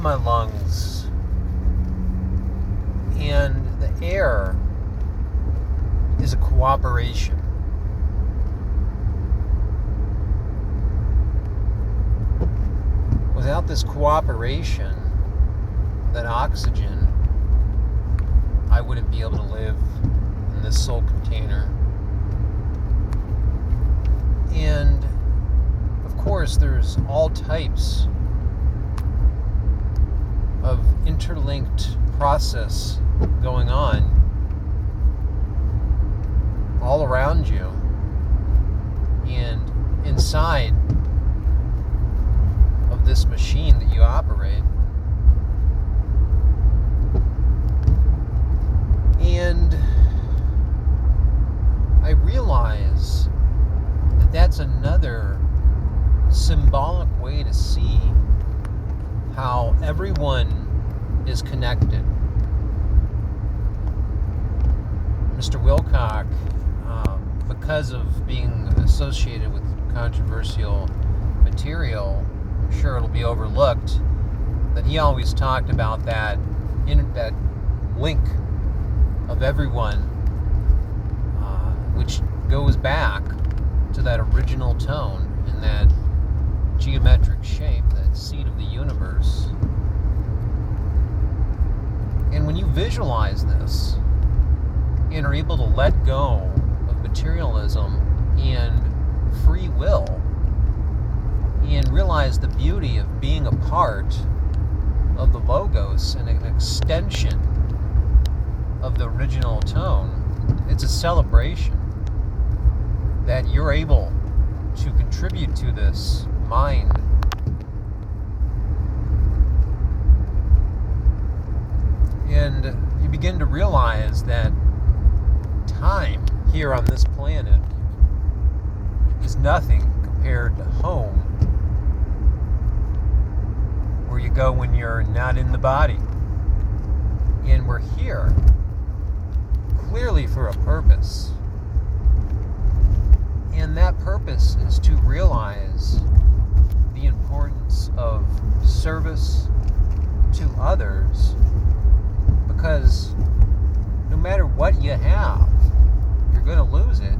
my lungs, and the air is a cooperation. Without this cooperation, that oxygen, I wouldn't be able to live in this soul container. And of course, there's all types of interlinked process going on all around you and inside of this machine that you operate. And I realize that that's another symbolic way to see how everyone is connected. Mr. Wilcock, because of being associated with controversial material, I'm sure it'll be overlooked, that he always talked about that link of everyone, which goes back to that original tone in that geometric shape, that seed of the universe. And when you visualize this and are able to let go of materialism and free will and realize the beauty of being a part of the Logos and an extension of the original tone, it's a celebration that you're able to contribute to this mind. And you begin to realize that time here on this planet is nothing compared to home, where you go when you're not in the body. And we're here clearly for a purpose. And that purpose is to realize the importance of service to others, because no matter what you have, you're going to lose it.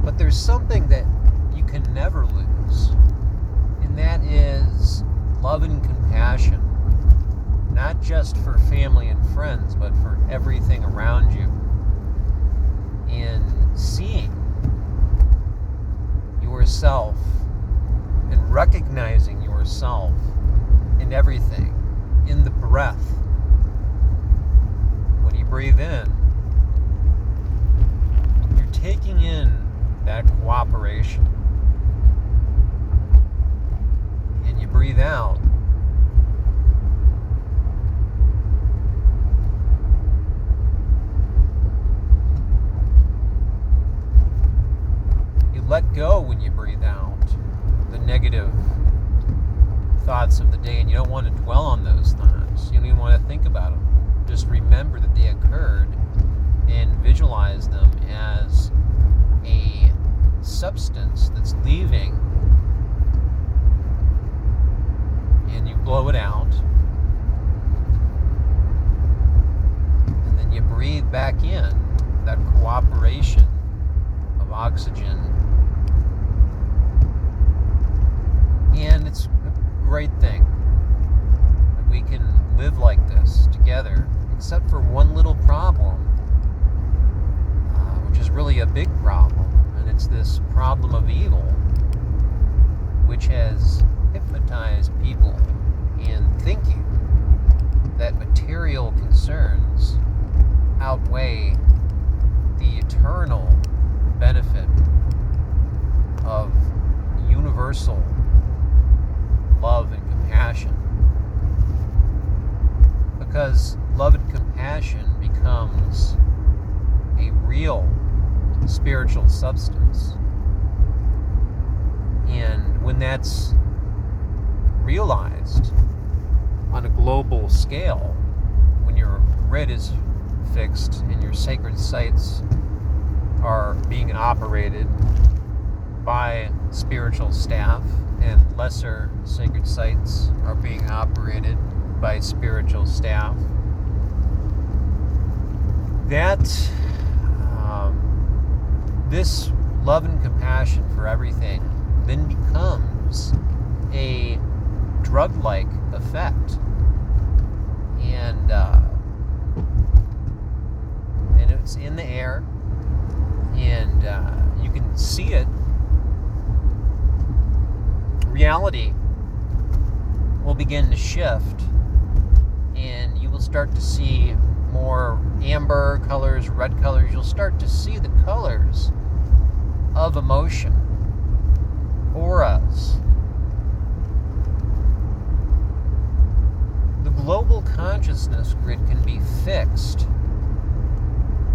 But there's something that you can never lose, and that is love and compassion, not just for family and friends, but for everything around you. And seeing yourself and recognizing yourself in everything, in the breath. When you breathe in, you're taking in that cooperation. And you breathe out, let go when you breathe out the negative thoughts of the day, and you don't want to dwell on those thoughts. You don't even want to think about them. Just remember that they occurred and visualize them as a substance that's leaving, and you blow it out, and then you breathe back in that cooperation of oxygen. And it's a great thing that we can live like this together, except for one little problem, which is really a big problem, and it's this problem of evil, which has hypnotized people in thinking that material concerns outweigh the eternal benefit of universal love and compassion. Because love and compassion becomes a real spiritual substance. And when that's realized on a global scale, when your grid is fixed and your sacred sites are being operated by spiritual staff and lesser sacred sites are being operated by spiritual staff. That this love and compassion for everything then becomes a drug-like effect, and it's in the air, and you can see it. Reality will begin to shift, and you will start to see more amber colors, red colors. You'll start to see the colors of emotion, auras. The global consciousness grid can be fixed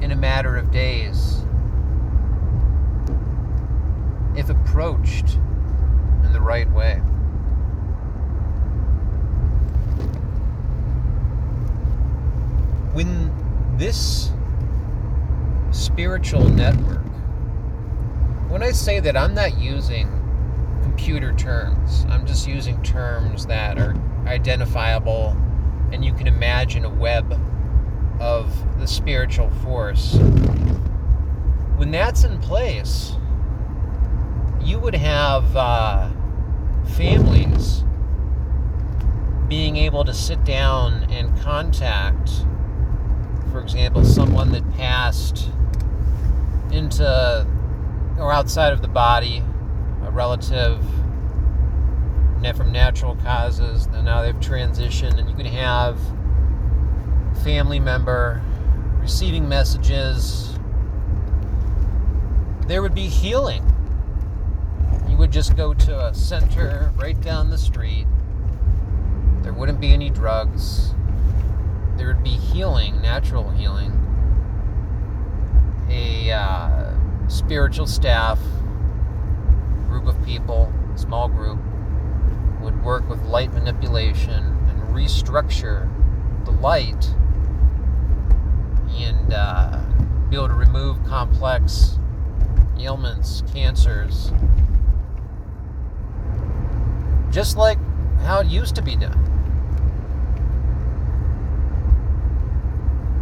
in a matter of days if approached in the right way. When this spiritual network, when I say that, I'm not using computer terms. I'm just using terms that are identifiable, and you can imagine a web of the spiritual force. When that's in place, you would have families being able to sit down and contact, for example, someone that passed into or outside of the body, a relative from natural causes, and now they've transitioned, and you can have a family member receiving messages. There would be healing. You would just go to a center right down the street. There wouldn't be any drugs. There would be healing, natural healing. A spiritual staff, group of people, small group, would work with light manipulation and restructure the light, and be able to remove complex ailments, cancers, just like how it used to be done.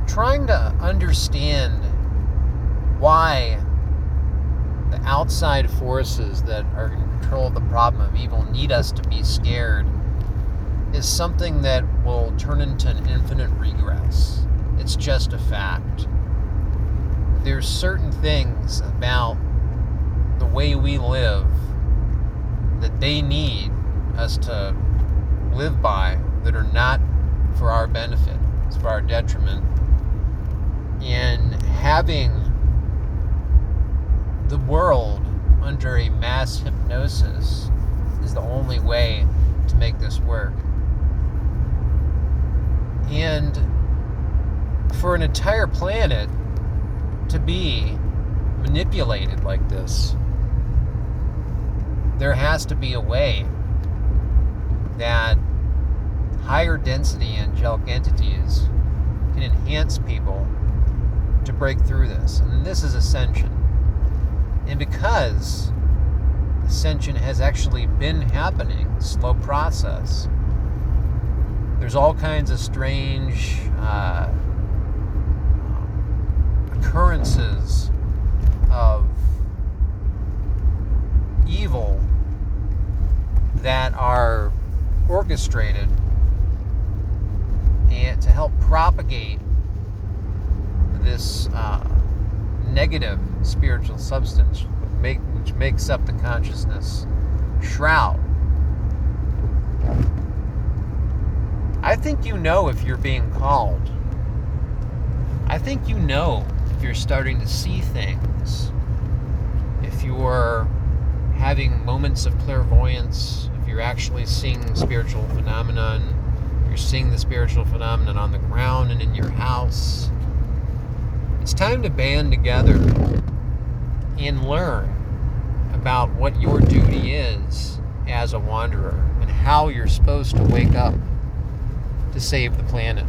Trying to understand why the outside forces that are in control of the problem of evil need us to be scared is something that will turn into an infinite regress. It's just a fact. There's certain things about the way we live that they need us to live by that are not for our benefit. It's for our detriment. And having the world under a mass hypnosis is the only way to make this work. And for an entire planet to be manipulated like this, there has to be a way that higher density angelic entities can enhance people to break through this. And this is Ascension. And because Ascension has actually been happening, slow process, there's all kinds of strange occurrences of evil that are orchestrated and to help propagate this negative spiritual substance which makes up the consciousness shroud. I think you know if you're being called. I think you know if you're starting to see things. If you're having moments of clairvoyance, if you're actually seeing spiritual phenomenon, if you're seeing the spiritual phenomenon on the ground and in your house. It's time to band together and learn about what your duty is as a wanderer and how you're supposed to wake up to save the planet.